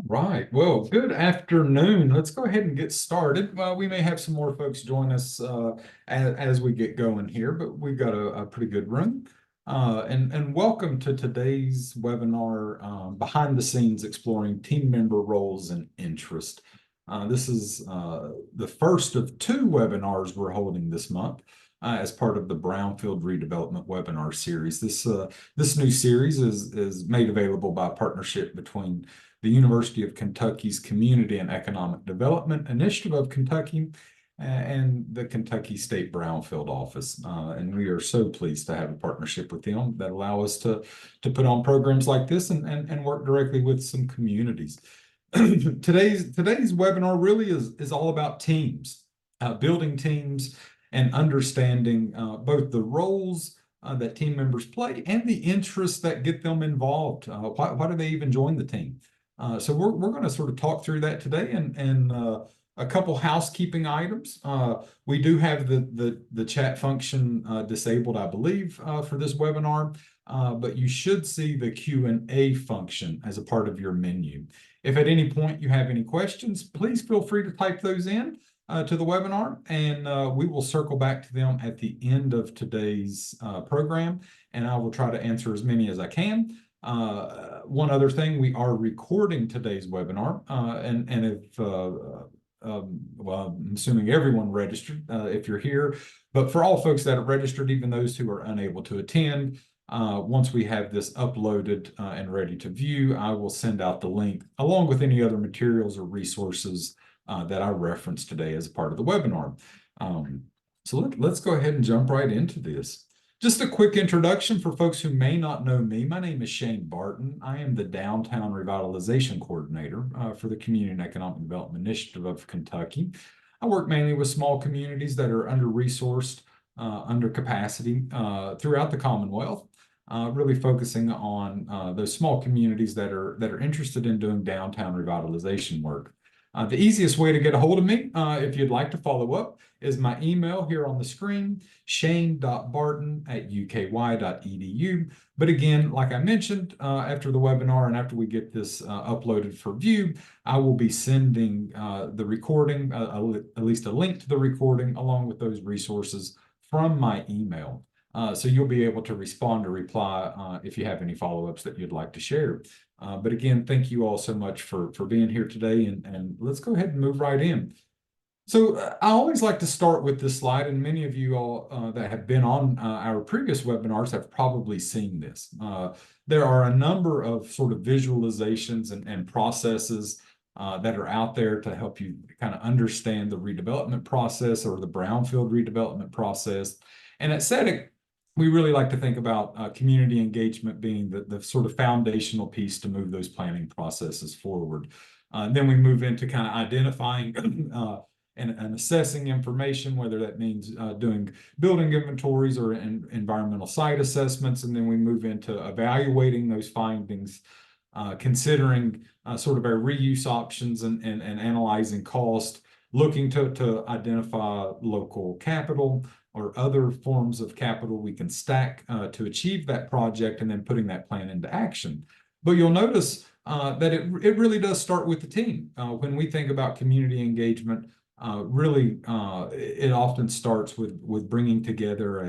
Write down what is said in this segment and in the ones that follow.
Right. Well, good afternoon. Let's go ahead and get started. We may have some more folks join us as we get going here, but we've got a pretty good room. And welcome to today's webinar, Behind the Scenes Exploring Team Member Roles and Interest. This is the first of two webinars we're holding this month. As part of the Brownfield Redevelopment webinar series. This new series is made available by a partnership between the University of Kentucky's Community and Economic Development Initiative of Kentucky and the Kentucky State Brownfield Office. And we are so pleased to have a partnership with them that allow us to put on programs like this and work directly with some communities. Today's webinar really is all about teams, building teams and understanding both the roles that team members play and the interests that get them involved. Why do they even join the team? So we're going to sort of talk through that today and a couple housekeeping items. We do have the chat function disabled, I believe, for this webinar, but you should see the Q&A function as a part of your menu. If at any point you have any questions, please feel free to type those in to the webinar, and we will circle back to them at the end of today's program, and I will try to answer as many as I can. One other thing, we are recording today's webinar, and if well, I'm assuming everyone registered if you're here, but for all folks that are registered, even those who are unable to attend, once we have this uploaded and ready to view, I will send out the link along with any other materials or resources that I referenced today as a part of the webinar. So let's go ahead and jump right into this. Just a quick introduction for folks who may not know me. My name is Shane Barton. I am the Downtown Revitalization Coordinator for the Community and Economic Development Initiative of Kentucky. I work mainly with small communities that are under-resourced, under capacity throughout the Commonwealth, really focusing on those small communities that are interested in doing downtown revitalization work. The easiest way to get a hold of me, if you'd like to follow up, is my email here on the screen, shane.barton@uky.edu. But again, like I mentioned, after the webinar and after we get this uploaded for view, I will be sending the recording, at least a link to the recording, along with those resources from my email. So you'll be able to respond or reply if you have any follow-ups that you'd like to share. But again, thank you all so much for being here today, and let's go ahead and move right in. So I always like to start with this slide, and many of you all that have been on our previous webinars have probably seen this. There are a number of sort of visualizations and processes that are out there to help you kind of understand the redevelopment process or the brownfield redevelopment process. And at CEDIK, we really like to think about community engagement being the sort of foundational piece to move those planning processes forward. Then we move into kind of identifying and assessing information, whether that means doing building inventories or environmental site assessments. And then we move into evaluating those findings, considering sort of our reuse options and analyzing cost, looking to identify local capital or other forms of capital we can stack to achieve that project, and then putting that plan into action. But you'll notice that it really does start with the team. When we think about community engagement, really it often starts with bringing together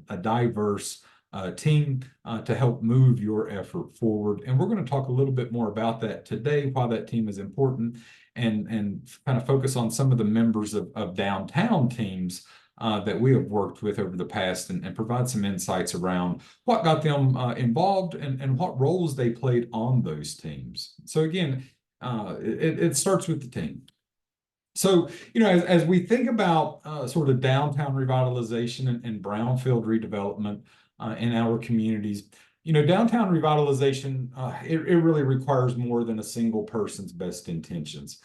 a diverse team to help move your effort forward. And we're going to talk a little bit more about that today, why that team is important, and kind of focus on some of the members of downtown teams that we have worked with over the past, and provide some insights around what got them involved and what roles they played on those teams. So again, it starts with the team. So, as we think about sort of downtown revitalization and brownfield redevelopment in our communities, downtown revitalization, it really requires more than a single person's best intentions.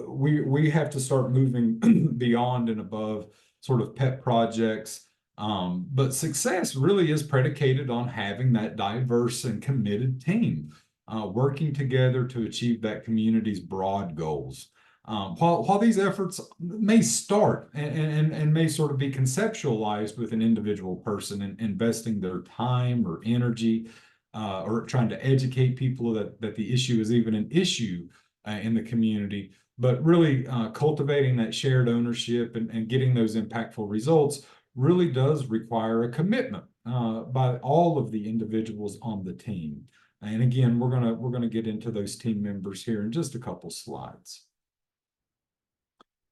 We have to start moving beyond and above sort of pet projects. But success really is predicated on having that diverse and committed team working together to achieve that community's broad goals. While these efforts may start and may sort of be conceptualized with an individual person investing their time or energy, or trying to educate people that the issue is even an issue in the community. But really cultivating that shared ownership and getting those impactful results really does require a commitment by all of the individuals on the team. And again, we're gonna get into those team members here in just a couple slides.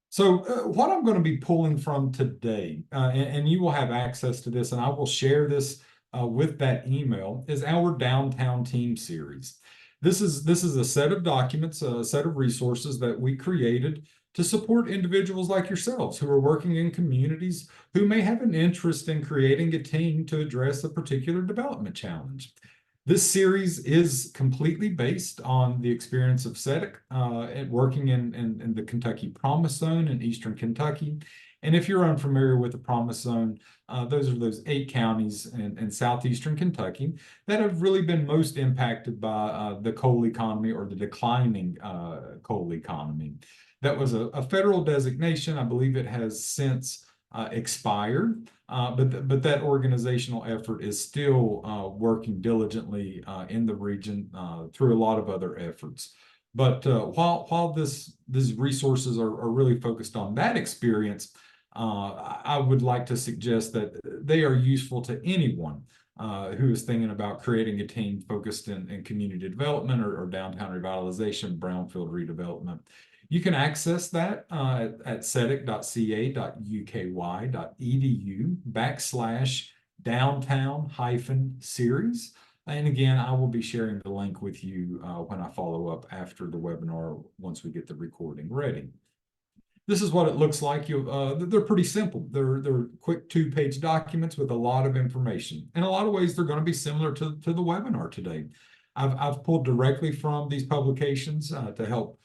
So what I'm going to be pulling from today, and you will have access to this, and I will share this with that email, is our Downtown Team series. This is a set of documents, a set of resources that we created to support individuals like yourselves who are working in communities who may have an interest in creating a team to address a particular development challenge. This series is completely based on the experience of CEDIK working in the Kentucky Promise Zone in Eastern Kentucky. And if you're unfamiliar with the Promise Zone, those are those 8 counties in southeastern Kentucky that have really been most impacted by the coal economy, or the declining coal economy. That was a federal designation. I believe it has since expired. But that organizational effort is still working diligently in the region through a lot of other efforts. But while these resources are really focused on that experience, I would like to suggest that they are useful to anyone who is thinking about creating a team focused in community development or downtown revitalization, brownfield redevelopment. You can access that at cedic.ca.uky.edu/downtown-series. And again, I will be sharing the link with you when I follow up after the webinar, once we get the recording ready. This is what it looks like. They're pretty simple. They're quick 2-page documents with a lot of information. In a lot of ways, they're going to be similar to the webinar today. I've pulled directly from these publications to help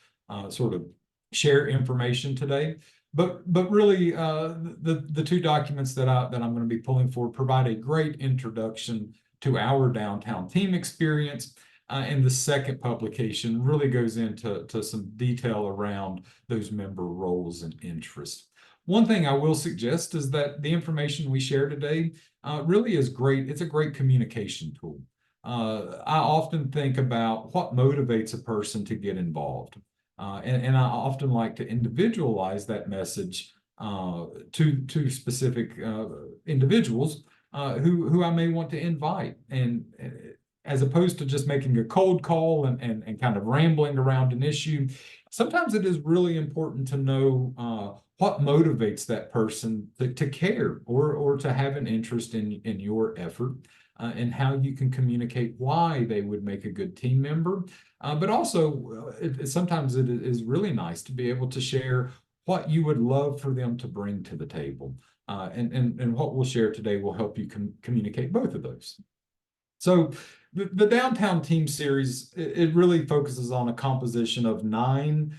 sort of share information today. But really, the 2 documents that I'm going to be pulling for provide a great introduction to our downtown team experience. And the second publication really goes into some detail around those member roles and interests. One thing I will suggest is that the information we share today really is great. It's a great communication tool. I often think about what motivates a person to get involved. And I often like to individualize that message to specific individuals who I may want to invite. And as opposed to just making a cold call and kind of rambling around an issue, sometimes it is really important to know what motivates that person to care or to have an interest in your effort, and how you can communicate why they would make a good team member. But also, sometimes it is really nice to be able to share what you would love for them to bring to the table. And what we'll share today will help you communicate both of those. So the Downtown Team series, it really focuses on a composition of 9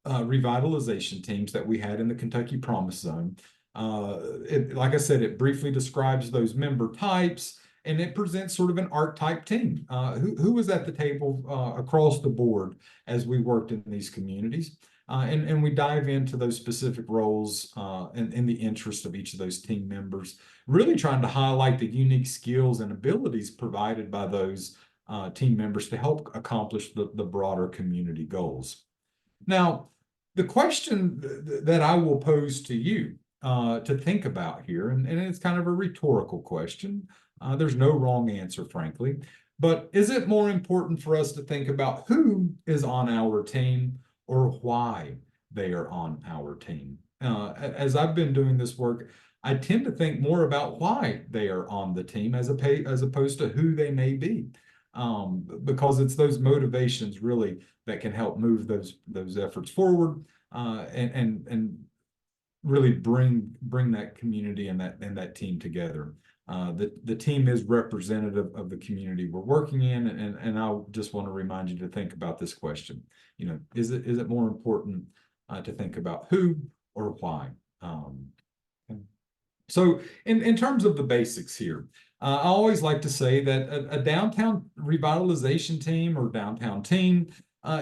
revitalization teams that we had in the Kentucky Promise Zone. Like I said, it briefly describes those member types, and it presents sort of an archetype team. Who was at the table across the board as we worked in these communities. And we dive into those specific roles and the interest of each of those team members, really trying to highlight the unique skills and abilities provided by those team members to help accomplish the broader community goals. Now, the question that I will pose to you to think about here, and it's kind of a rhetorical question. There's no wrong answer, frankly, but is it more important for us to think about who is on our team or why they are on our team? As I've been doing this work, I tend to think more about why they are on the team as opposed to who they may be, because it's those motivations really that can help move those efforts forward and really bring that community and that team together. The team is representative of the community we're working in, and I just want to remind you to think about this question. You know, is it more important to think about who or why? So in terms of the basics here, I always like to say that a downtown revitalization team or downtown team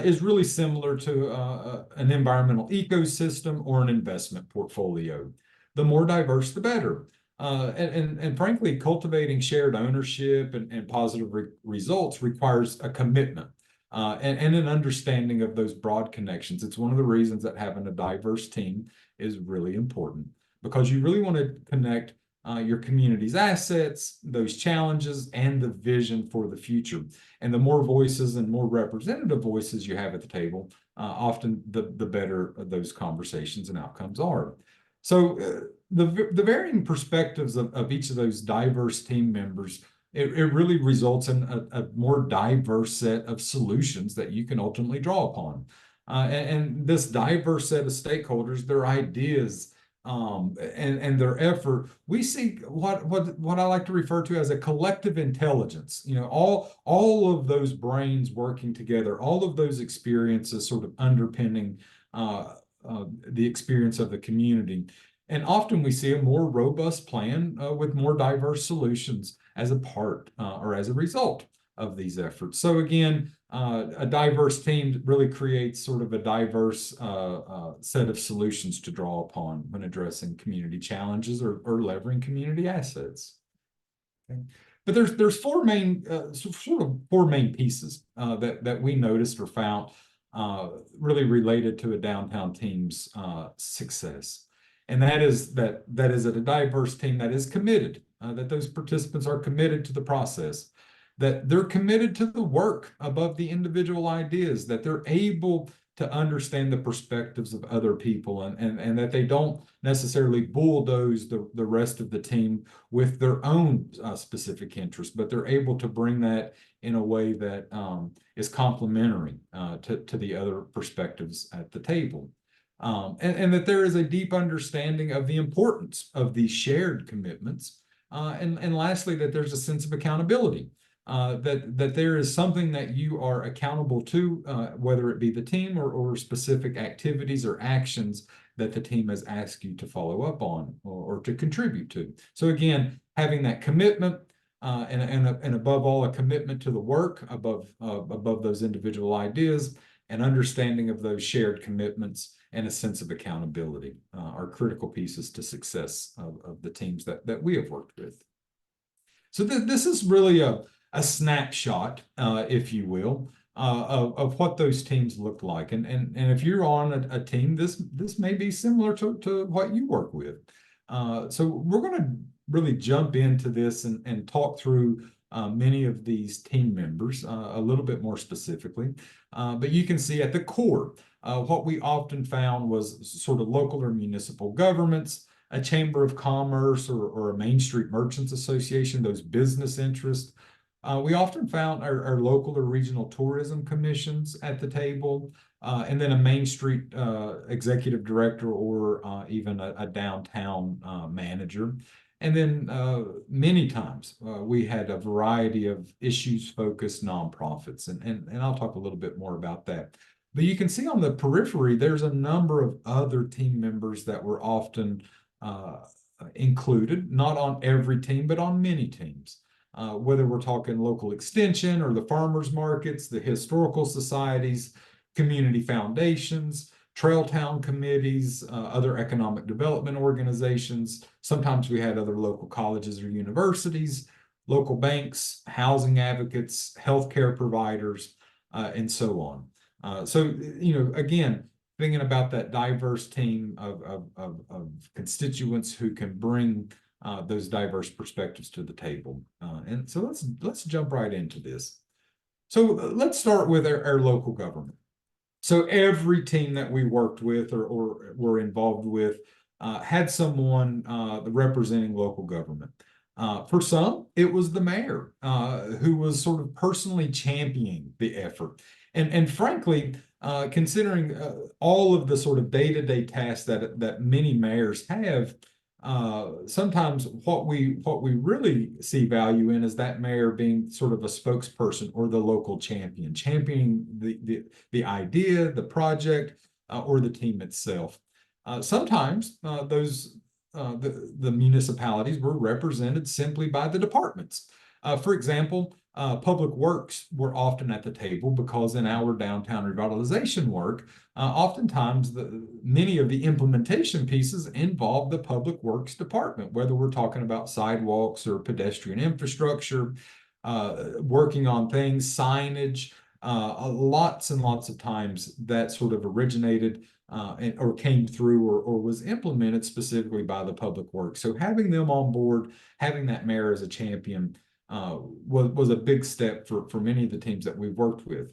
is really similar to an environmental ecosystem or an investment portfolio. The more diverse, the better. And frankly, cultivating shared ownership and positive results requires a commitment and an understanding of those broad connections. It's one of the reasons that having a diverse team is really important, because you really want to connect your community's assets, those challenges, and the vision for the future. And the more voices and more representative voices you have at the table, often the better those conversations and outcomes are. So the varying perspectives of each of those diverse team members, it really results in a more diverse set of solutions that you can ultimately draw upon. And this diverse set of stakeholders, their ideas, and their effort, we see what I like to refer to as a collective intelligence. You know, all of those brains working together, all of those experiences sort of underpinning the experience of the community. And often we see a more robust plan with more diverse solutions as a part or as a result of these efforts. So again, a diverse team really creates sort of a diverse set of solutions to draw upon when addressing community challenges or leveraging community assets. Okay. But there's four main sort of four main pieces that we noticed or found really related to a downtown team's success. And that is that a diverse team that is committed, that those participants are committed to the process, that they're committed to the work above the individual ideas, that they're able to understand the perspectives of other people, and that they don't necessarily bulldoze the rest of the team with their own specific interests, but they're able to bring that in a way that is complementary to the other perspectives at the table. And that there is a deep understanding of the importance of these shared commitments. And lastly, that there's a sense of accountability. That there is something that you are accountable to, whether it be the team or specific activities or actions that the team has asked you to follow up on or to contribute to. So again, having that commitment and above all, a commitment to the work above those individual ideas, and understanding of those shared commitments and a sense of accountability are critical pieces to success of the teams that we have worked with. So this is really a snapshot, if you will, of what those teams look like. And if you're on a team, this may be similar to what you work with. So we're going to really jump into this and talk through many of these team members a little bit more specifically. But you can see at the core, what we often found was sort of local or municipal governments, a chamber of commerce or a Main Street Merchants Association, those business interests. We often found our local or regional tourism commissions at the table, and then a Main Street executive director or even a downtown manager. And then many times we had a variety of issues-focused nonprofits, and I'll talk a little bit more about that. But you can see on the periphery, there's a number of other team members that were often included, not on every team, but on many teams. Whether we're talking local extension or the farmers markets, the historical societies, community foundations, trail town committees, other economic development organizations. Sometimes we had other local colleges or universities, local banks, housing advocates, healthcare providers, and so on. So, you know, again, thinking about that diverse team of constituents who can bring those diverse perspectives to the table. And so let's jump right into this. So let's start with our local government. So every team that we worked with or were involved with had someone representing local government. For some, it was the mayor who was sort of personally championing the effort. And frankly, considering all of the sort of day-to-day tasks that many mayors have, sometimes what we really see value in is that mayor being sort of a spokesperson or the local champion, championing the idea, the project, or the team itself. Sometimes the municipalities were represented simply by the departments. For example, public works were often at the table because in our downtown revitalization work, oftentimes many of the implementation pieces involve the public works department, whether we're talking about sidewalks or pedestrian infrastructure, working on things, signage, lots and lots of times that sort of originated or came through or was implemented specifically by the public works. So having them on board, having that mayor as a champion was a big step for many of the teams that we've worked with.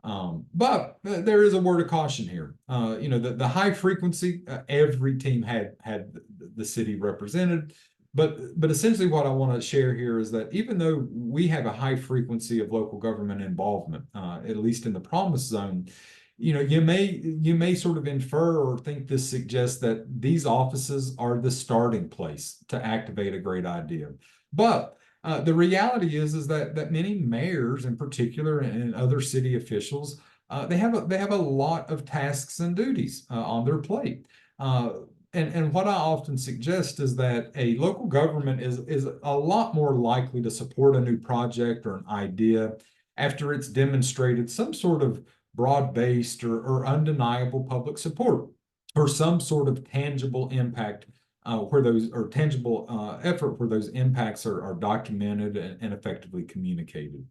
But there is a word of caution here. The high frequency, every team had the city represented. But essentially what I want to share here is that even though we have a high frequency of local government involvement, at least in the promise zone, you may sort of infer or think this suggests that these offices are the starting place to activate a great idea. But the reality is that many mayors in particular and other city officials, they have a lot of tasks and duties on their plate. And what I often suggest is that a local government is a lot more likely to support a new project or an idea after it's demonstrated some sort of broad-based or undeniable public support or some sort of tangible impact where those or tangible effort where those impacts are documented and effectively communicated.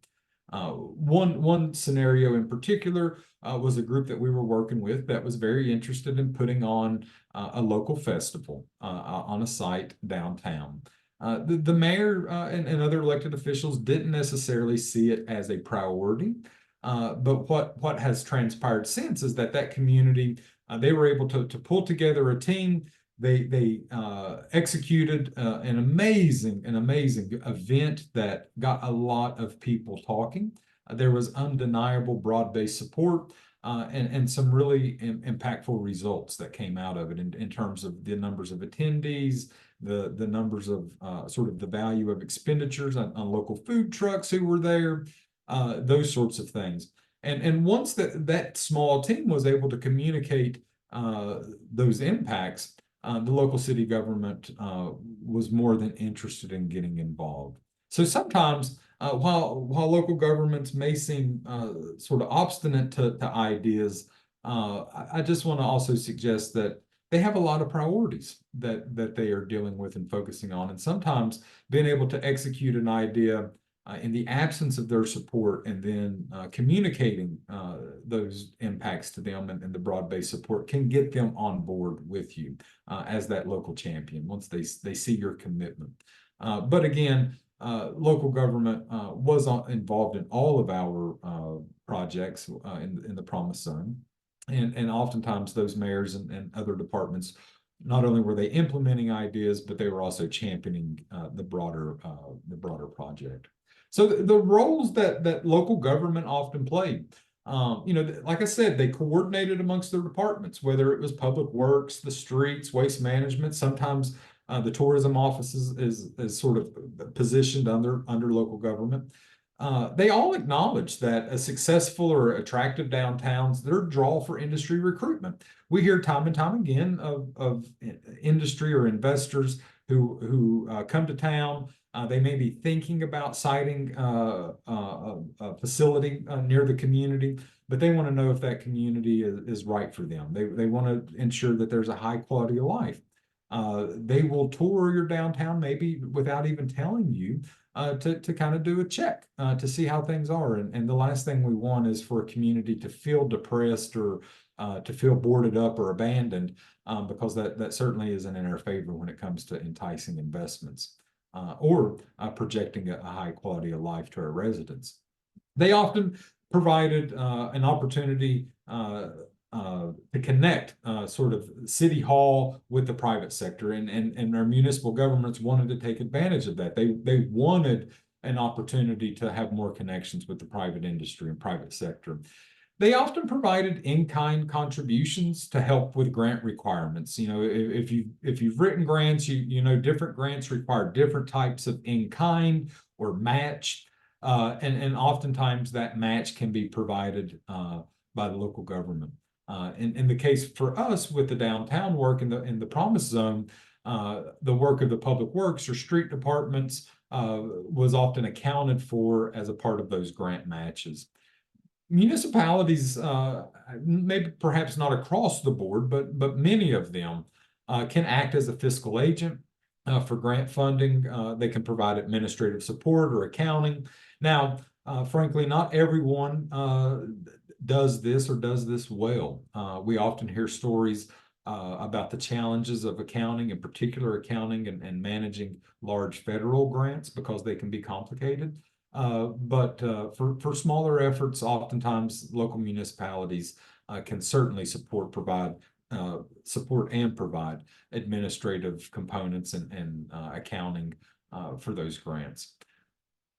One scenario in particular was a group that we were working with that was very interested in putting on a local festival on a site downtown. The mayor and other elected officials didn't necessarily see it as a priority, but what has transpired since is that community, they were able to pull together a team. They executed an amazing event that got a lot of people talking. There was undeniable broad-based support and some really impactful results that came out of it in terms of the numbers of attendees, the numbers of sort of the value of expenditures on local food trucks who were there, those sorts of things. And once that small team was able to communicate those impacts, the local city government was more than interested in getting involved. So sometimes, while local governments may seem sort of obstinate to ideas, I just want to also suggest that they have a lot of priorities that they are dealing with and focusing on. And sometimes being able to execute an idea in the absence of their support and then communicating those impacts to them and the broad-based support can get them on board with you as that local champion once they see your commitment. But again, local government was involved in all of our projects in the Promise Zone. And oftentimes those mayors and other departments, not only were they implementing ideas, but they were also championing the broader project. So the roles that local government often played, like I said, they coordinated amongst their departments, whether it was public works, the streets, waste management. Sometimes the tourism office is sort of positioned under local government. They all acknowledge that a successful or attractive downtowns, they're a draw for industry recruitment. We hear time and time again of industry or investors who come to town. They may be thinking about siting a facility near the community, but they want to know if that community is right for them. They want to ensure that there's a high quality of life. They will tour your downtown maybe without even telling you to kind of do a check to see how things are. And the last thing we want is for a community to feel depressed or to feel boarded up or abandoned because that certainly isn't in our favor when it comes to enticing investments or projecting a high quality of life to our residents. They often provided an opportunity to connect sort of City Hall with the private sector, and our municipal governments wanted to take advantage of that. They wanted an opportunity to have more connections with the private industry and private sector. They often provided in-kind contributions to help with grant requirements. If you've written grants, you know different grants require different types of in-kind or match, and oftentimes that match can be provided by the local government. In the case for us with the downtown work in the Promise Zone, the work of the public works or street departments was often accounted for as a part of those grant matches. Municipalities, maybe perhaps not across the board, but many of them can act as a fiscal agent for grant funding. They can provide administrative support or accounting. Now, frankly, not everyone does this well. We often hear stories about the challenges of accounting, in particular accounting and managing large federal grants, because they can be complicated. But for smaller efforts, oftentimes local municipalities can certainly support and provide administrative components and accounting for those grants.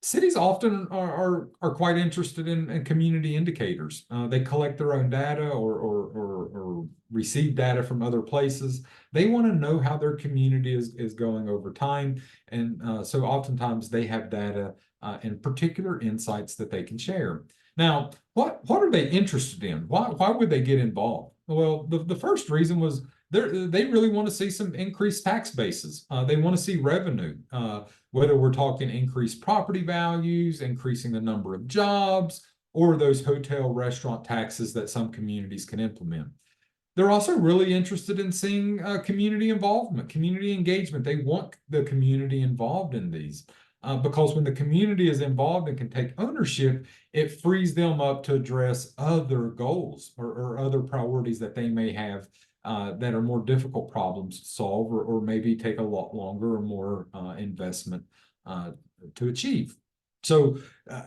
Cities often are quite interested in community indicators. They collect their own data or receive data from other places. They want to know how their community is going over time. And so oftentimes they have data and particular insights that they can share. Now, what are they interested in? Why would they get involved? Well, the first reason was they really want to see some increased tax bases. They want to see revenue, whether we're talking increased property values, increasing the number of jobs, or those hotel restaurant taxes that some communities can implement. They're also really interested in seeing community involvement, community engagement. They want the community involved in these because when the community is involved and can take ownership, it frees them up to address other goals or other priorities that they may have that are more difficult problems to solve or maybe take a lot longer or more investment to achieve. So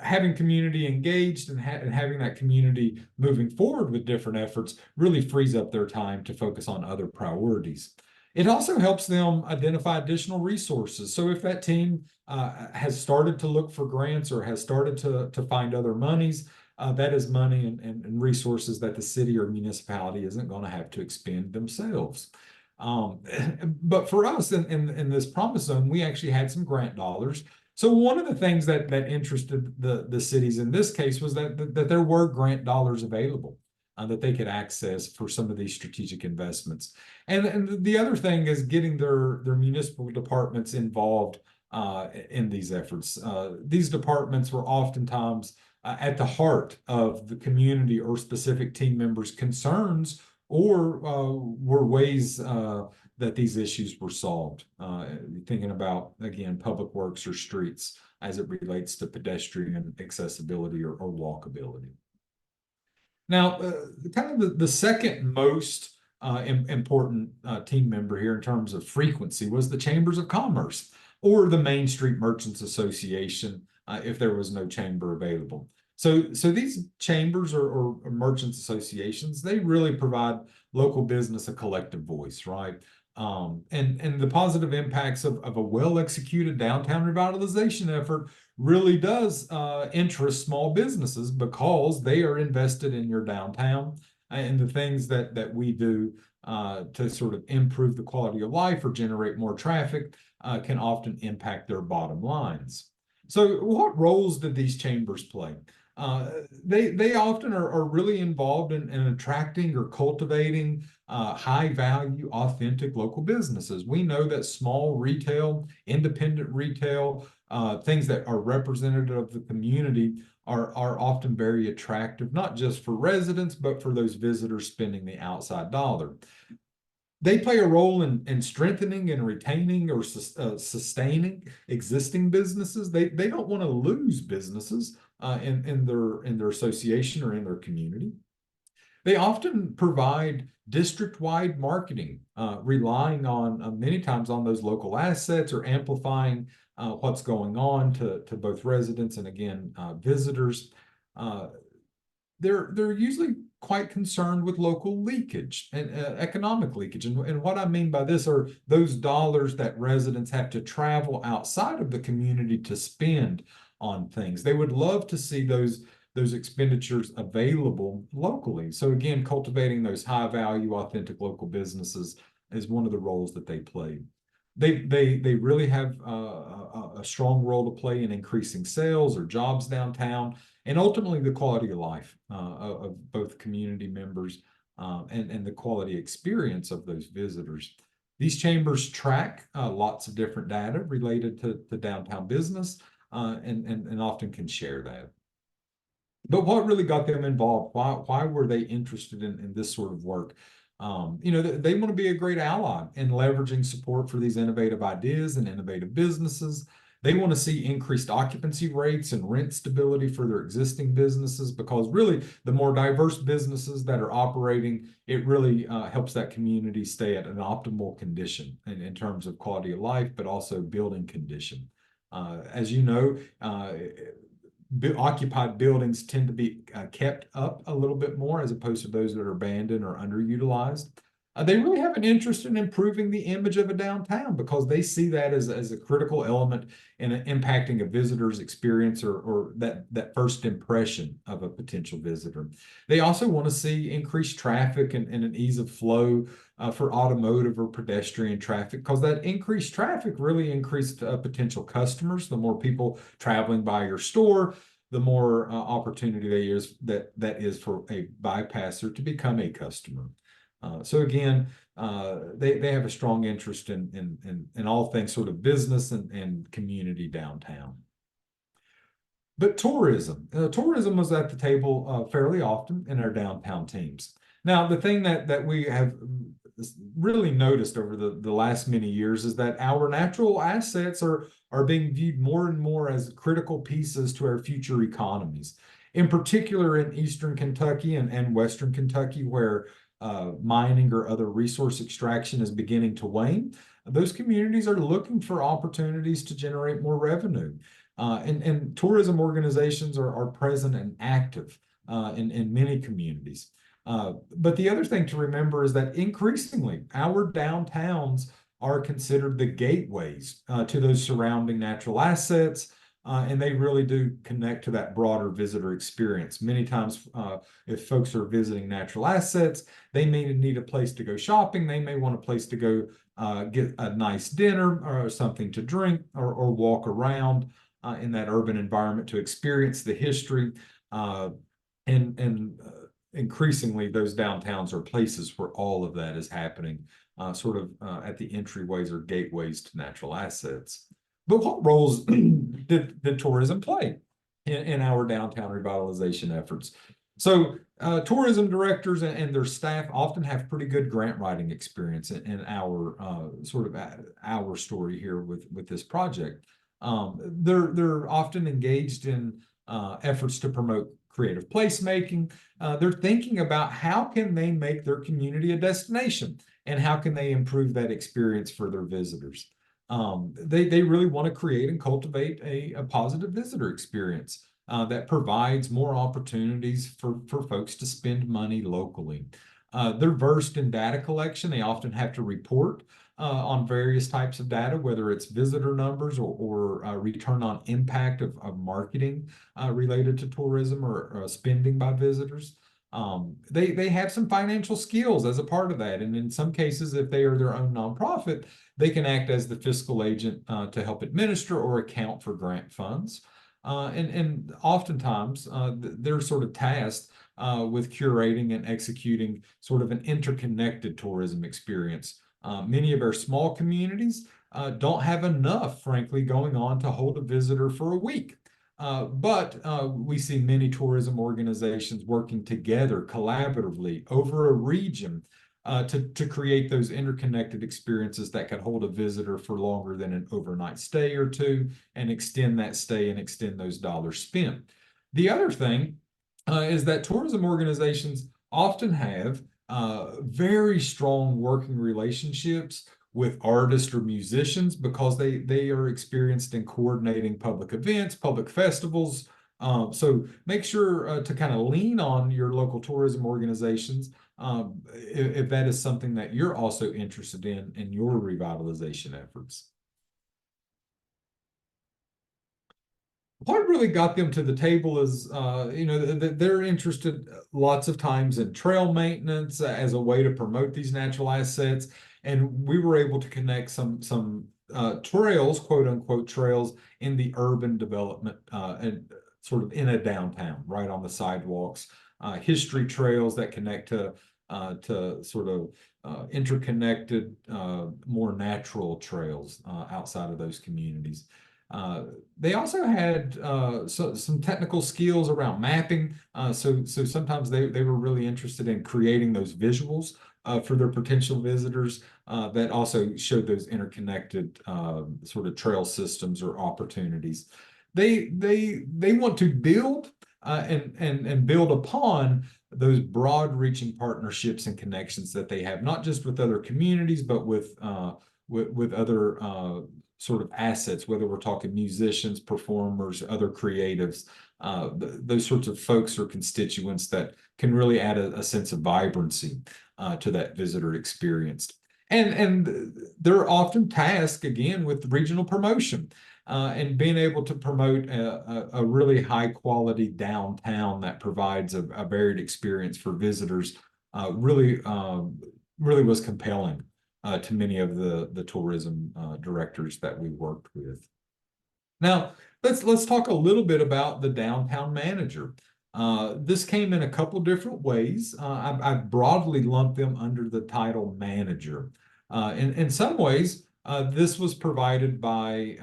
having community engaged and having that community moving forward with different efforts really frees up their time to focus on other priorities. It also helps them identify additional resources. So if that team has started to look for grants or has started to find other monies, that is money and resources that the city or municipality isn't going to have to expend themselves. But for us in this Promise Zone, we actually had some grant dollars. So one of the things that interested the cities in this case was that there were grant dollars available that they could access for some of these strategic investments. And the other thing is getting their municipal departments involved in these efforts. These departments were oftentimes at the heart of the community or specific team members' concerns, or were ways that these issues were solved. Thinking about, again, public works or streets as it relates to pedestrian accessibility or walkability. Now, kind of the second most important team member here in terms of frequency was the Chambers of Commerce or the Main Street Merchants Association, if there was no chamber available. So these chambers or merchants associations, they really provide local business a collective voice, right? And the positive impacts of a well-executed downtown revitalization effort really does interest small businesses because they are invested in your downtown and the things that we do to sort of improve the quality of life or generate more traffic can often impact their bottom lines. So what roles did these chambers play? They often are really involved in attracting or cultivating high value, authentic local businesses. We know that small retail, independent retail, things that are representative of the community are often very attractive, not just for residents, but for those visitors spending the outside dollar. They play a role in strengthening and retaining or sustaining existing businesses. They don't want to lose businesses in their association or in their community. They often provide district-wide marketing, relying on many times on those local assets or amplifying what's going on to both residents and again visitors. They're usually quite concerned with local leakage and economic leakage. And what I mean by this are those dollars that residents have to travel outside of the community to spend on things. They would love to see those expenditures available locally. So again, cultivating those high value, authentic local businesses is one of the roles that they play. They really have a strong role to play in increasing sales or jobs downtown, and ultimately the quality of life of both community members and the quality experience of those visitors. These chambers track lots of different data related to downtown business and often can share that. But what really got them involved? Why were they interested in this sort of work? They want to be a great ally in leveraging support for these innovative ideas and innovative businesses. They want to see increased occupancy rates and rent stability for their existing businesses because really the more diverse businesses that are operating, it really helps that community stay at an optimal condition in terms of quality of life, but also building condition. As you know, occupied buildings tend to be kept up a little bit more as opposed to those that are abandoned or underutilized. They really have an interest in improving the image of a downtown because they see that as a critical element in impacting a visitor's experience or that first impression of a potential visitor. They also want to see increased traffic and an ease of flow for automotive or pedestrian traffic because that increased traffic really increased potential customers. The more people traveling by your store, the more opportunity that is for a bypasser to become a customer. So again, they have a strong interest in all things sort of business and community downtown. But tourism was at the table fairly often in our downtown teams. Now, the thing that we have really noticed over the last many years is that our natural assets are being viewed more and more as critical pieces to our future economies. In particular, in Eastern Kentucky and Western Kentucky, where mining or other resource extraction is beginning to wane, those communities are looking for opportunities to generate more revenue. And tourism organizations are present and active in many communities. But the other thing to remember is that increasingly our downtowns are considered the gateways to those surrounding natural assets, and they really do connect to that broader visitor experience. Many times, if folks are visiting natural assets, they may need a place to go shopping. They may want a place to go get a nice dinner or something to drink or walk around in that urban environment to experience the history. And increasingly, those downtowns are places where all of that is happening, sort of at the entryways or gateways to natural assets. But what roles did tourism play in our downtown revitalization efforts? So tourism directors and their staff often have pretty good grant writing experience in our sort of our story here with this project. They're often engaged in efforts to promote creative placemaking. They're thinking about how can they make their community a destination and how can they improve that experience for their visitors. They really want to create and cultivate a positive visitor experience that provides more opportunities for folks to spend money locally. They're versed in data collection. They often have to report on various types of data, whether it's visitor numbers or return on impact of marketing related to tourism or spending by visitors. They have some financial skills as a part of that. And in some cases, if they are their own nonprofit, they can act as the fiscal agent to help administer or account for grant funds. And oftentimes, they're sort of tasked with curating and executing sort of an interconnected tourism experience. Many of our small communities don't have enough, frankly, going on to hold a visitor for a week. But we see many tourism organizations working together collaboratively over a region to create those interconnected experiences that could hold a visitor for longer than an overnight stay or two and extend that stay and extend those dollars spent. The other thing is that tourism organizations often have very strong working relationships with artists or musicians because they are experienced in coordinating public events, public festivals. So make sure to kind of lean on your local tourism organizations if that is something that you're also interested in your revitalization efforts. What really got them to the table is, they're interested lots of times in trail maintenance as a way to promote these natural assets. And we were able to connect some trails, quote unquote trails, in the urban development and sort of in a downtown, right on the sidewalks. History trails that connect to to sort of interconnected, more natural trails outside of those communities. They also had some technical skills around mapping. So sometimes they were really interested in creating those visuals for their potential visitors that also showed those interconnected sort of trail systems or opportunities. They want to build and build upon those broad-reaching partnerships and connections that they have, not just with other communities, but with other sort of assets, whether we're talking musicians, performers, other creatives, those sorts of folks or constituents that can really add a sense of vibrancy to that visitor experience. And they're often tasked, again, with regional promotion and being able to promote a really high quality downtown that provides a varied experience for visitors really was compelling to many of the tourism directors that we worked with. Now, let's talk a little bit about the downtown manager. This came in a couple different ways. I've broadly lumped them under the title manager. In some ways, this was provided by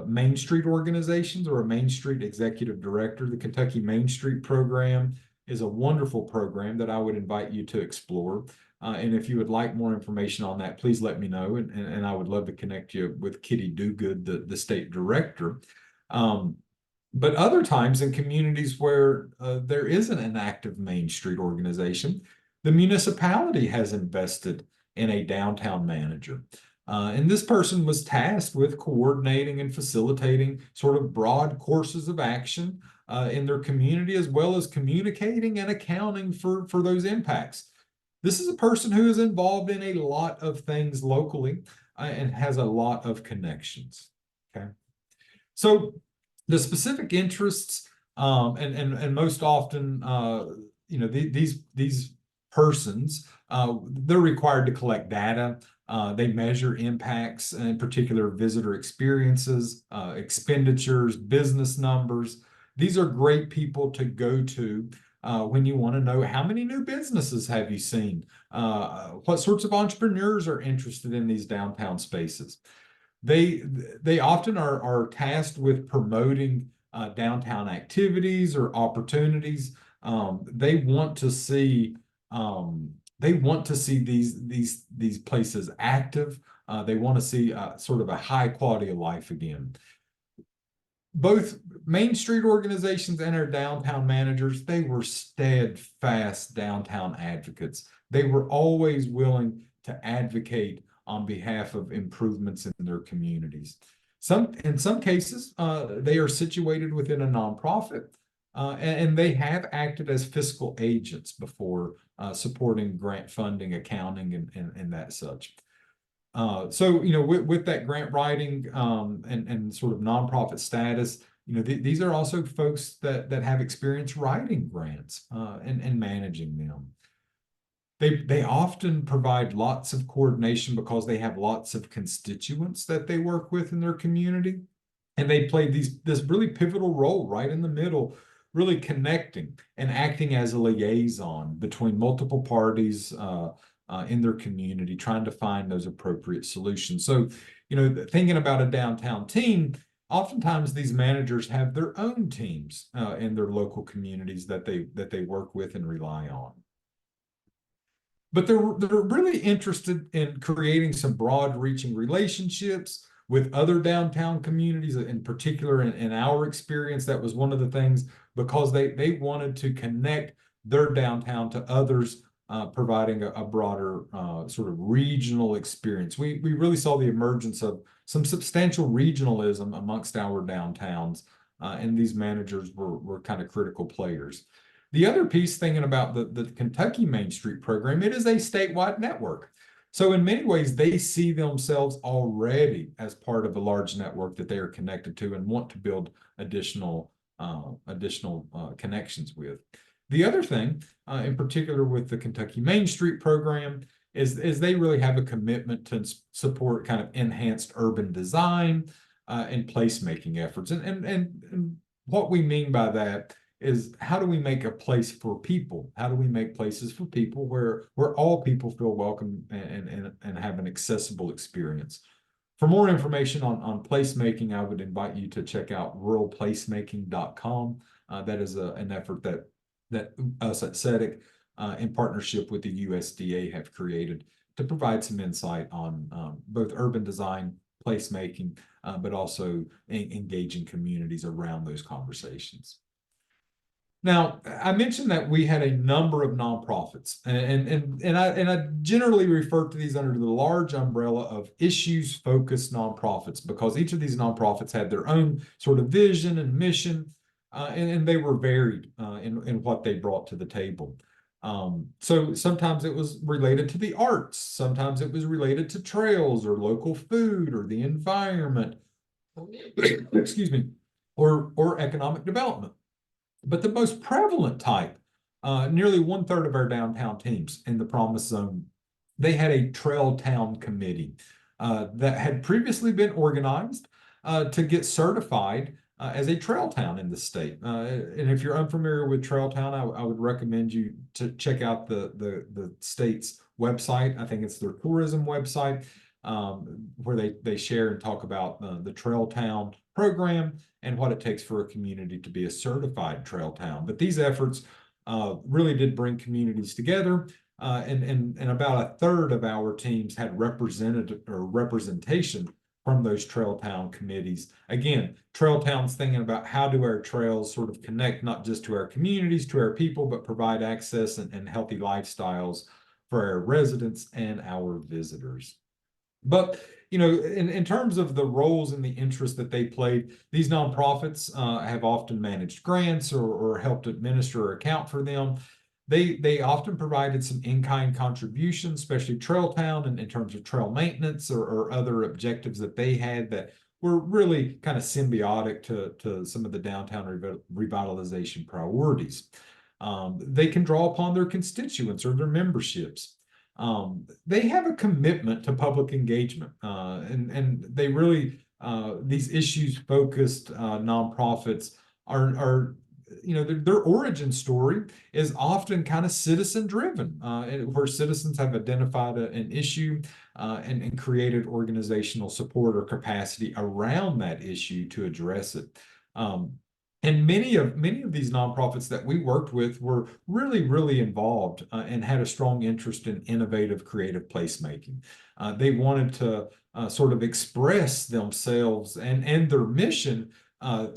Main Street organizations or a Main Street executive director. The Kentucky Main Street program is a wonderful program that I would invite you to explore. And if you would like more information on that, please let me know. And I would love to connect you with Kitty Dugood, the state director. But other times in communities where there isn't an active Main Street organization, the municipality has invested in a downtown manager. And this person was tasked with coordinating and facilitating sort of broad courses of action in their community, as well as communicating and accounting for those impacts. This is a person who is involved in a lot of things locally and has a lot of connections. Okay, so the specific interests and most often, these persons they're required to collect data. They measure impacts, in particular visitor experiences, expenditures, business numbers. These are great people to go to when you want to know how many new businesses have you seen, what sorts of entrepreneurs are interested in these downtown spaces. They often are tasked with promoting downtown activities or opportunities. They want to see these places active. They want to see sort of a high quality of life again. Both Main Street organizations and our downtown managers, they were steadfast downtown advocates. They were always willing to advocate on behalf of improvements in their communities. In some cases, they are situated within a nonprofit, and they have acted as fiscal agents before, supporting grant funding, accounting, and that such. So, with that grant writing and sort of nonprofit status, these are also folks that have experience writing grants and managing them. They often provide lots of coordination because they have lots of constituents that they work with in their community. And they play this really pivotal role right in the middle, really connecting and acting as a liaison between multiple parties in their community, trying to find those appropriate solutions. So, thinking about a downtown team, oftentimes these managers have their own teams in their local communities that they work with and rely on. But they're really interested in creating some broad-reaching relationships with other downtown communities. In particular, in our experience, that was one of the things, because they wanted to connect their downtown to others, providing a broader sort of regional experience. We really saw the emergence of some substantial regionalism amongst our downtowns, and these managers were kind of critical players. The other piece, thinking about the Kentucky Main Street program, it is a statewide network. So in many ways, they see themselves already as part of a large network that they are connected to and want to build additional connections with. The other thing, in particular with the Kentucky Main Street program, is they really have a commitment to support kind of enhanced urban design and placemaking efforts. And what we mean by that is how do we make a place for people? How do we make places for people where all people feel welcome and have an accessible experience? For more information on placemaking, I would invite you to check out ruralplacemaking.com. That is an effort that us at CEDIK, in partnership with the USDA, have created to provide some insight on both urban design, placemaking, but also engaging communities around those conversations. Now, I mentioned that we had a number of nonprofits, and I generally refer to these under the large umbrella of issues-focused nonprofits, because each of these nonprofits had their own sort of vision and mission, and they were varied in what they brought to the table. So sometimes it was related to the arts, sometimes it was related to trails or local food or the environment, excuse me, or economic development. But the most prevalent type, nearly 1/3 of our downtown teams in the Promise Zone, they had a Trail Town Committee that had previously been organized to get certified as a trail town in the state. And if you're unfamiliar with Trail Town, I would recommend you to check out the state's website. I think it's their tourism website, where they share and talk about the Trail Town program and what it takes for a community to be a certified trail town. But these efforts really did bring communities together, and about 1/3 of our teams had representation from those trail town committees. Again, trail towns thinking about how do our trails sort of connect not just to our communities, to our people, but provide access and healthy lifestyles for our residents and our visitors. But in terms of the roles and the interest that they played, these nonprofits have often managed grants or helped administer or account for them. They often provided some in-kind contributions, especially Trail Town, and in terms of trail maintenance or other objectives that they had that were really kind of symbiotic to some of the downtown revitalization priorities. They can draw upon their constituents or their memberships. They have a commitment to public engagement, and they really these issues-focused nonprofits are their origin story is often kind of citizen-driven, where citizens have identified an issue and created organizational support or capacity around that issue to address it. And many of these nonprofits that we worked with were really involved and had a strong interest in innovative, creative placemaking. They wanted to sort of express themselves and their mission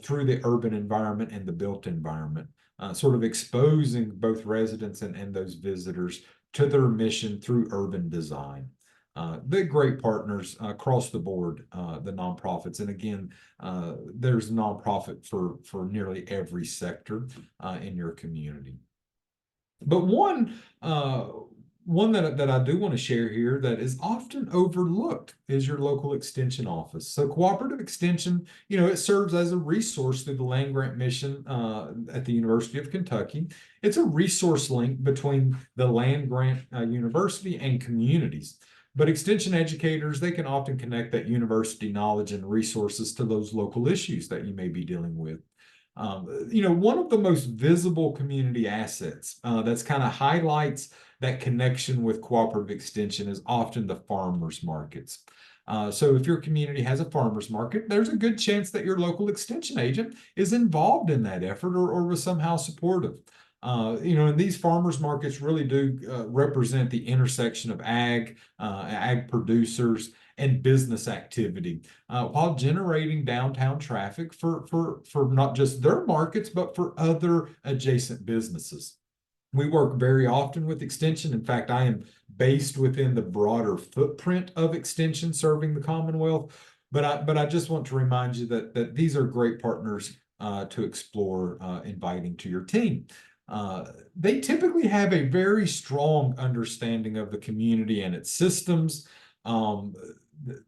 through the urban environment and the built environment, sort of exposing both residents and those visitors to their mission through urban design. They're great partners across the board, the nonprofits. And again, there's a nonprofit for nearly every sector in your community. But one that I do want to share here that is often overlooked is your local extension office. So cooperative extension, it serves as a resource through the land grant mission at the University of Kentucky. It's a resource link between the land grant university and communities. But extension educators, they can often connect that university knowledge and resources to those local issues that you may be dealing with. One of the most visible community assets that's kind of highlights that connection with cooperative extension is often the farmers markets. So if your community has a farmers market, there's a good chance that your local extension agent is involved in that effort or was somehow supportive. And these farmers markets really do represent the intersection of ag producers, and business activity, while generating downtown traffic for not just their markets, but for other adjacent businesses. We work very often with Extension. In fact, I am based within the broader footprint of Extension serving the Commonwealth. But I just want to remind you that these are great partners to explore inviting to your team. They typically have a very strong understanding of the community and its systems.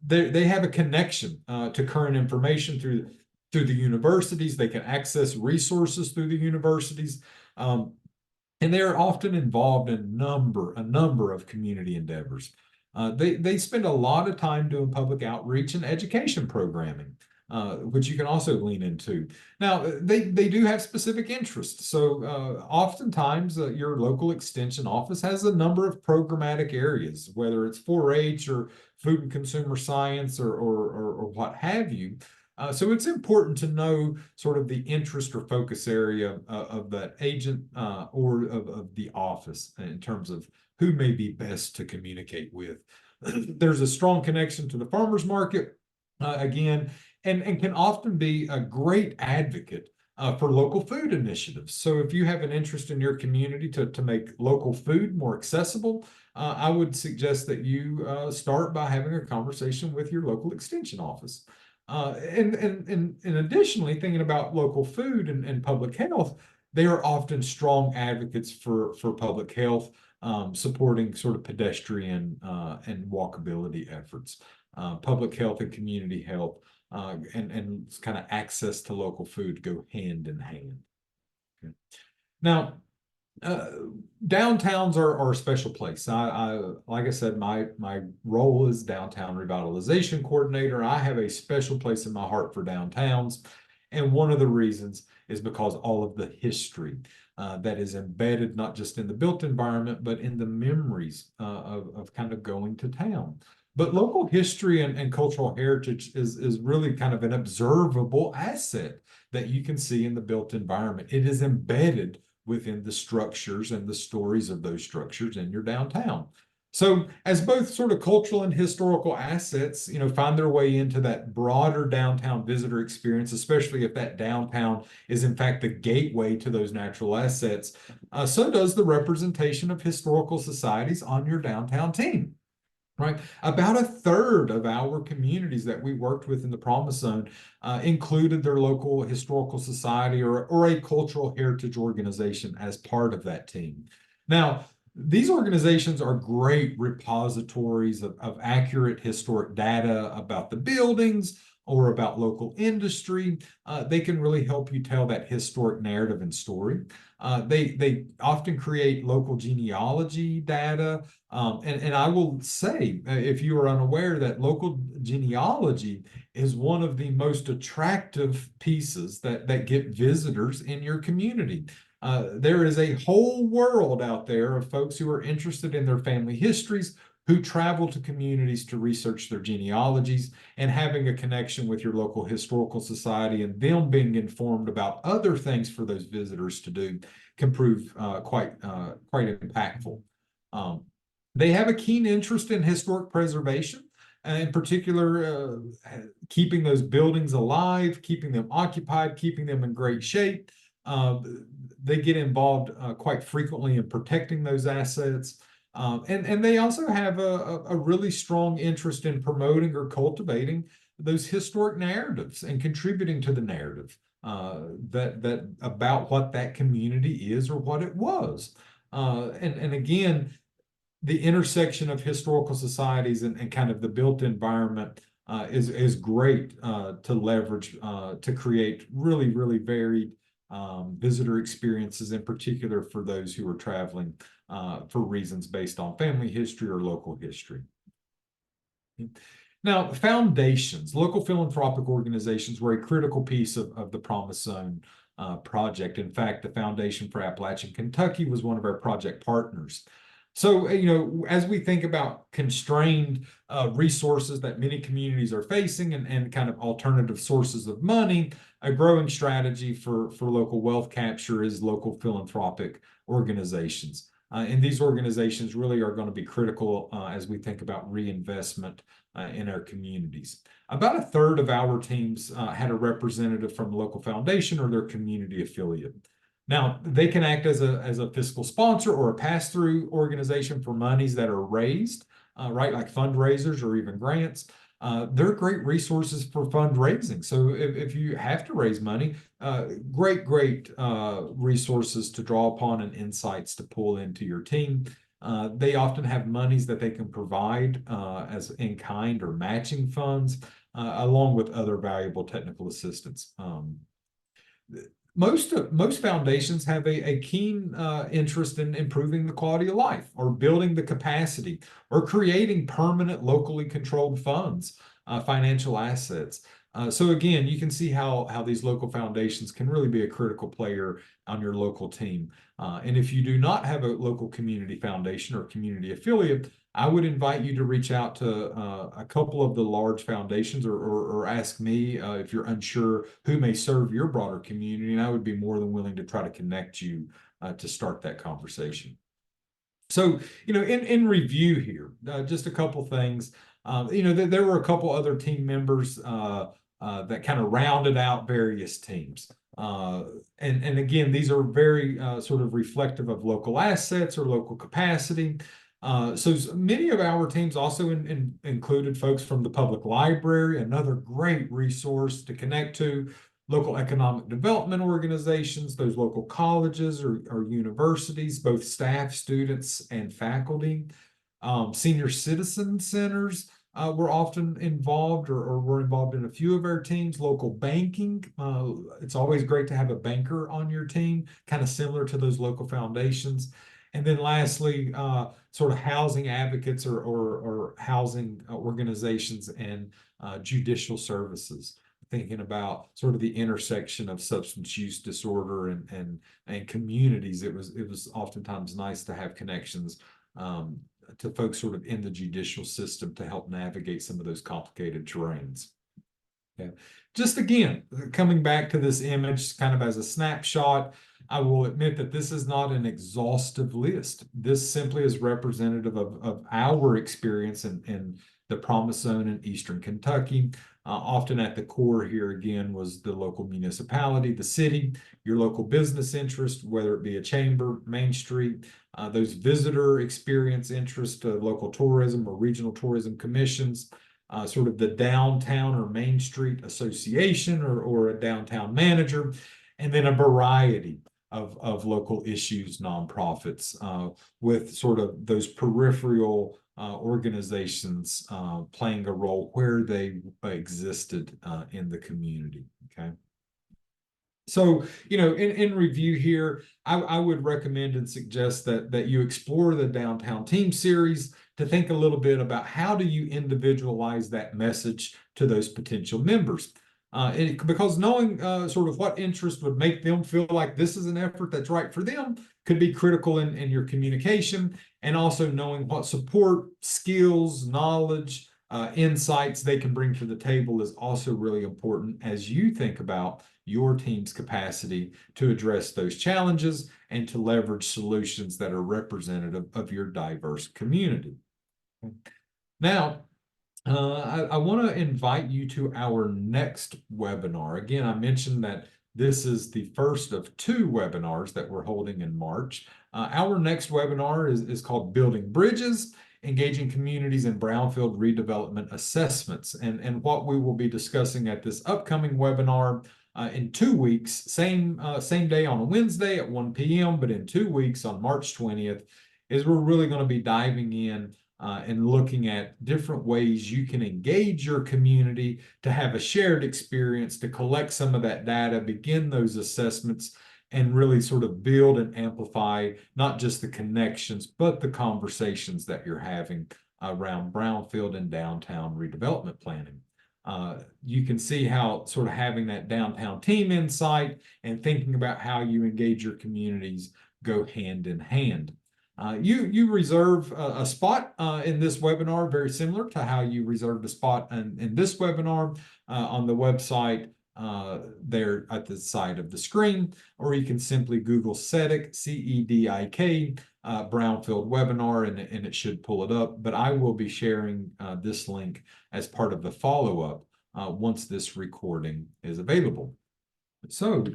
They have a connection to current information through the universities. They can access resources through the universities. And they're often involved in a number of community endeavors. They spend a lot of time doing public outreach and education programming. which you can also lean into. Now, they do have specific interests. So oftentimes your local extension office has a number of programmatic areas, whether it's 4-H or food and consumer science or what have you. So it's important to know sort of the interest or focus area of that agent or of the office in terms of who may be best to communicate with. There's a strong connection to the farmers market, again, and can often be a great advocate for local food initiatives. So if you have an interest in your community to make local food more accessible, I would suggest that you start by having a conversation with your local extension office. And additionally, thinking about local food and public health, they are often strong advocates for public health, supporting sort of pedestrian and walkability efforts. Public health and community health and kind of access to local food go hand in hand. Okay. Now, downtowns are a special place. Like I said, my role is downtown revitalization coordinator. I have a special place in my heart for downtowns, and one of the reasons is because all of the history that is embedded not just in the built environment, but in the memories of kind of going to town. But local history and cultural heritage is really kind of an observable asset that you can see in the built environment. It is embedded within the structures and the stories of those structures in your downtown. So as both sort of cultural and historical assets, find their way into that broader downtown visitor experience, especially if that downtown is in fact the gateway to those natural assets, so does the representation of historical societies on your downtown team. Right. About a third of our communities that we worked with in the Promise Zone included their local historical society or a cultural heritage organization as part of that team. Now, these organizations are great repositories of accurate historic data about the buildings or about local industry. They can really help you tell that historic narrative and story. They often create local genealogy data. And I will say, if you are unaware, that local genealogy is one of the most attractive pieces that get visitors in your community. There is a whole world out there of folks who are interested in their family histories, who travel to communities to research their genealogies, and having a connection with your local historical society and them being informed about other things for those visitors to do can prove quite impactful. They have a keen interest in historic preservation, in particular, keeping those buildings alive, keeping them occupied, keeping them in great shape. They get involved quite frequently in protecting those assets. And they also have a really strong interest in promoting or cultivating those historic narratives and contributing to the narrative that about what that community is or what it was. And again, the intersection of historical societies and kind of the built environment is great to leverage to create really, really varied visitor experiences, in particular for those who are traveling for reasons based on family history or local history. Now, foundations, local philanthropic organizations were a critical piece of the Promise Zone project. In fact, the Foundation for Appalachian Kentucky was one of our project partners. So, as we think about constrained resources that many communities are facing and kind of alternative sources of money, a growing strategy for local wealth capture is local philanthropic organizations. And these organizations really are going to be critical as we think about reinvestment in our communities. About a third of our teams had a representative from a local foundation or their community affiliate. Now, they can act as a fiscal sponsor or a pass-through organization for monies that are raised, right, like fundraisers or even grants. They're great resources for fundraising. So if you have to raise money, great resources to draw upon and insights to pull into your team. They often have monies that they can provide as in-kind or matching funds, along with other valuable technical assistance. Most foundations have a keen interest in improving the quality of life or building the capacity or creating permanent locally controlled funds, financial assets. So again, you can see how these local foundations can really be a critical player on your local team. And if you do not have a local community foundation or community affiliate, I would invite you to reach out to a couple of the large foundations, or ask me if you're unsure who may serve your broader community, and I would be more than willing to try to connect you to start that conversation. So, in review here, just a couple things. There were a couple other team members that kind of rounded out various teams. And again, these are very sort of reflective of local assets or local capacity. So many of our teams also included folks from the public library, another great resource to connect to, local economic development organizations, those local colleges or universities, both staff, students, and faculty. Senior citizen centers were often involved, or were involved in a few of our teams. Local banking. It's always great to have a banker on your team, kind of similar to those local foundations. And then lastly, sort of housing advocates or housing organizations and judicial services, thinking about sort of the intersection of substance use disorder and communities. It was oftentimes nice to have connections to folks sort of in the judicial system to help navigate some of those complicated terrains. Yeah. Just again, coming back to this image kind of as a snapshot, I will admit that this is not an exhaustive list. This simply is representative of our experience in the Promise Zone in Eastern Kentucky. Often at the core here again was the local municipality, the city, your local business interest, whether it be a chamber, Main Street, those visitor experience interest, local tourism or regional tourism commissions, sort of the downtown or Main Street association or a downtown manager, and then a variety of local issues, nonprofits, with sort of those peripheral organizations playing a role where they existed in the community. Okay. So, in review here, I would recommend and suggest that you explore the Downtown Team series to think a little bit about how do you individualize that message to those potential members. Because knowing sort of what interest would make them feel like this is an effort that's right for them could be critical in your communication, and also knowing what support, skills, knowledge, insights they can bring to the table is also really important as you think about your team's capacity to address those challenges and to leverage solutions that are representative of your diverse community. Now, I want to invite you to our next webinar. Again, I mentioned that this is the first of 2 webinars that we're holding in March. Our next webinar is called Building Bridges, Engaging Communities in Brownfield Redevelopment Assessments. And what we will be discussing at this upcoming webinar in 2 weeks, same day on a Wednesday at 1 p.m., but in 2 weeks on March 20th, is we're really going to be diving in and looking at different ways you can engage your community to have a shared experience, to collect some of that data, begin those assessments, and really sort of build and amplify not just the connections, but the conversations that you're having around brownfield and downtown redevelopment planning. You can see how sort of having that downtown team insight and thinking about how you engage your communities go hand in hand. You reserve a spot in this webinar, very similar to how you reserved a spot in this webinar on the website there at the side of the screen, or you can simply Google CEDIK, CEDIK, Brownfield webinar, and it should pull it up. But I will be sharing this link as part of the follow-up once this recording is available. So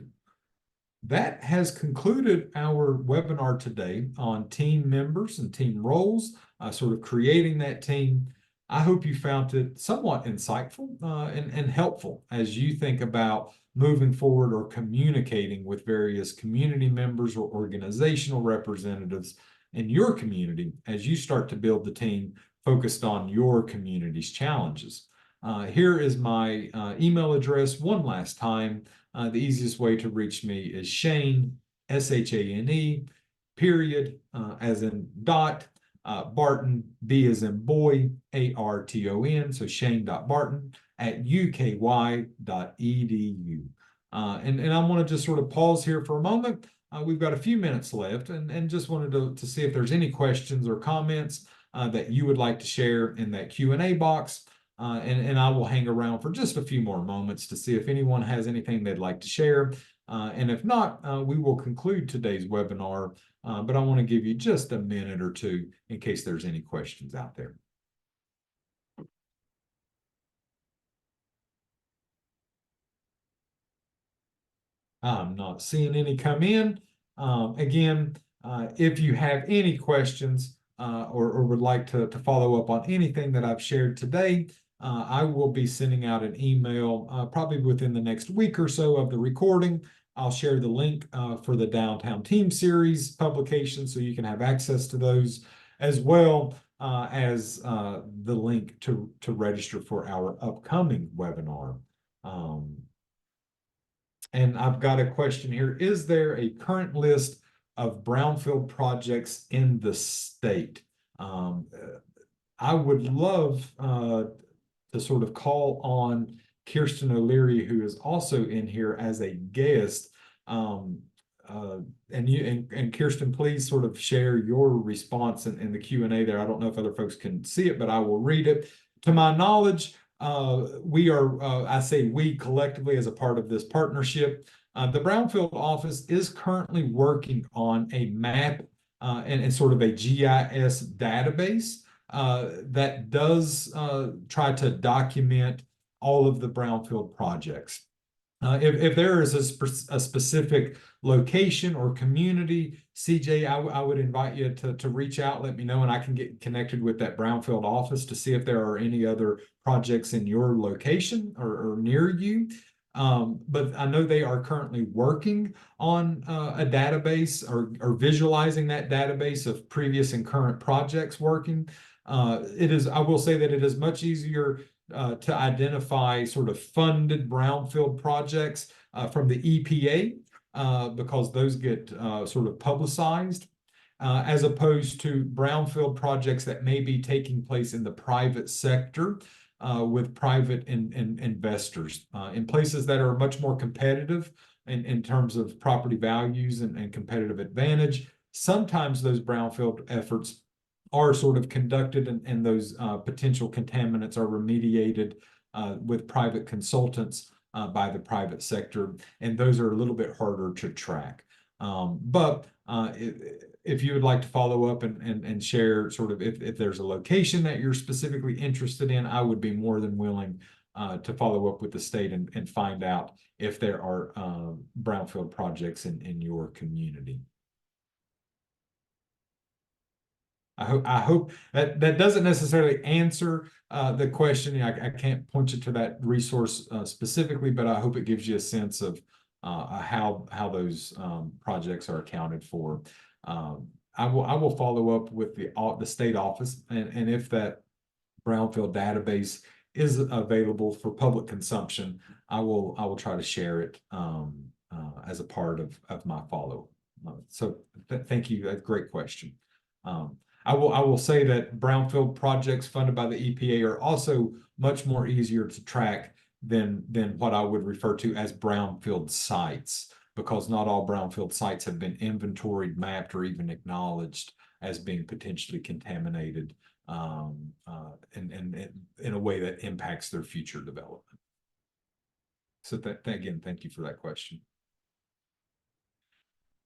that has concluded our webinar today on team members and team roles, sort of creating that team. I hope you found it somewhat insightful and helpful as you think about moving forward or communicating with various community members or organizational representatives in your community as you start to build the team focused on your community's challenges. Here is my email address one last time. The easiest way to reach me is Shane, Shane, period, as in dot, Barton, B as in boy, Arton, so Shane.Barton at uky.edu. And I want to just sort of pause here for a moment. We've got a few minutes left, and just wanted to see if there's any questions or comments that you would like to share in that Q&A box. And I will hang around for just a few more moments to see if anyone has anything they'd like to share. And if not, we will conclude today's webinar, but I want to give you just a minute or two in case there's any questions out there. I'm not seeing any come in. Again, if you have any questions or would like to follow up on anything that I've shared today, I will be sending out an email probably within the next week or so of the recording. I'll share the link for the Downtown Team Series publication so you can have access to those, as well as the link to register for our upcoming webinar. And I've got a question here. Is there a current list of brownfield projects in the state? I would love to sort of call on Kirsten O'Leary, who is also in here as a guest. And Kirsten, please sort of share your response in the Q&A there. I don't know if other folks can see it, but I will read it. To my knowledge, we are, I say we collectively as a part of this partnership, the Brownfield office is currently working on a map and sort of a GIS database that does try to document all of the Brownfield projects. If there is a specific location or community, CJ, I would invite you to reach out, let me know, and I can get connected with that Brownfield office to see if there are any other projects in your location or near you. But I know they are currently working on a database or visualizing that database of previous and current projects working. I will say that it is much easier to identify sort of funded brownfield projects from the EPA because those get sort of publicized, as opposed to brownfield projects that may be taking place in the private sector with private investors in places that are much more competitive in terms of property values and competitive advantage. Sometimes those brownfield efforts are sort of conducted and those potential contaminants are remediated with private consultants by the private sector, and those are a little bit harder to track. But if you would like to follow up and share sort of if there's a location that you're specifically interested in, I would be more than willing to follow up with the state and find out if there are brownfield projects in your community. I hope that doesn't necessarily answer the question. I can't point you to that resource specifically, but I hope it gives you a sense of how those projects are accounted for. I will follow up with the state office, and if that brownfield database is available for public consumption, I will try to share it as a part of my follow-up. So thank you. That's a great question. I will say that brownfield projects funded by the EPA are also much more easier to track than what I would refer to as brownfield sites, because not all brownfield sites have been inventoried, mapped, or even acknowledged as being potentially contaminated and in a way that impacts their future development. So again, thank you for that question.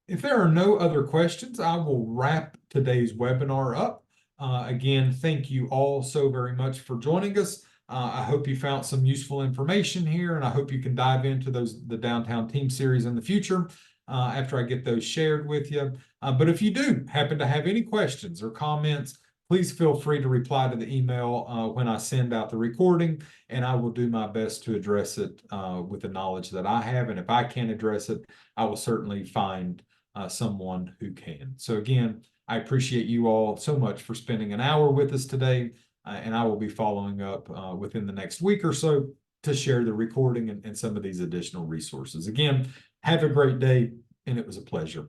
If there are no other questions, I will wrap today's webinar up. Again, thank you all so very much for joining us. I hope you found some useful information here, and I hope you can dive into the Downtown Team Series in the future after I get those shared with you. But if you do happen to have any questions or comments, please feel free to reply to the email when I send out the recording, and I will do my best to address it with the knowledge that I have. And if I can't address it, I will certainly find someone who can. So again, I appreciate you all so much for spending an hour with us today, and I will be following up within the next week or so to share the recording and some of these additional resources. Again, have a great day, and it was a pleasure.